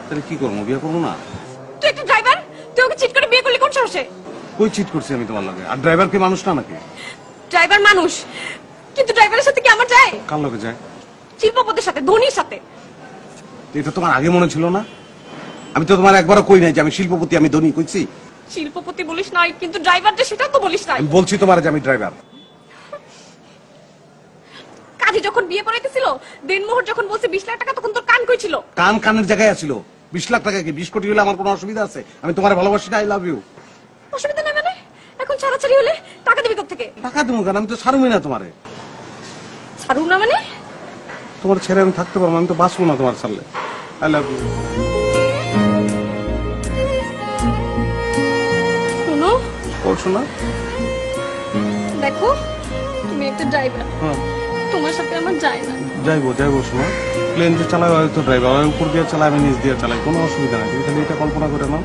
তাহলে কি করবো, বিয়ে করবো না? তুই একটা ড্রাইভার, তুই ওকে চিট করে বিয়ে করলি কোন সাহসে? কই চিট করছি আমি তোমার লাগে? আর ড্রাইভার কি মানুষ না নাকি? ড্রাইভার মানুষ, কিন্তু ড্রাইভারের সাথে কি আমার যায়? কার লোকে যায়? শিল্পপতির সাথে, ধোনির সাথে। এটা তোমার আগে মনে ছিল না? আমি তো তোমার একবারও কই নাই যে আমি শিল্পপতি, আমি ধনী, কইছি? শিল্পপতি বলিস নাই, কিন্তু ড্রাইভার যে সেটা তো বলিস নাই। আমি বলছি তোমার যে আমি ড্রাইভার। কাজী যখন বিয়ে পড়াইতেছিল, দেনমোহর যখন বলছে 20 লাখ টাকা, তখন তোর কান কই ছিল? কান কানের জায়গায় আছিল। 20 লাখ টাকা কি 20 কোটি হলে আমার কোনো অসুবিধা আছে? আমি তোমার ভালোবাসি না, আই লাভ ইউ। অসুবিধা নাই মানে? এখন ছাড়াছাড়ি হলে টাকা দিবি কোথা থেকে? টাকা দেবো কেন? আমি তো ছাড়বই না তোমারে। ছাড়ু না মানে? তোমার ছেড়ে আমি থাকতে পারবো? আমি তো বাঁচবো না তোমার ছাড়লে। I love you. শোনো, বলছো না? দেখো তুমি একটা ড্রাইভার, হ্যাঁ তোমার সাথে আমার যায় না। যাইবো যাইবো, শোনো, প্লেন যে চালায় হয়তো ড্রাইভার উপর দিয়ে চালায়, আমি নিচ দিয়ে চালাই, কোনো অসুবিধা নাই। তুমি খালি এটা কল্পনা করে নাও।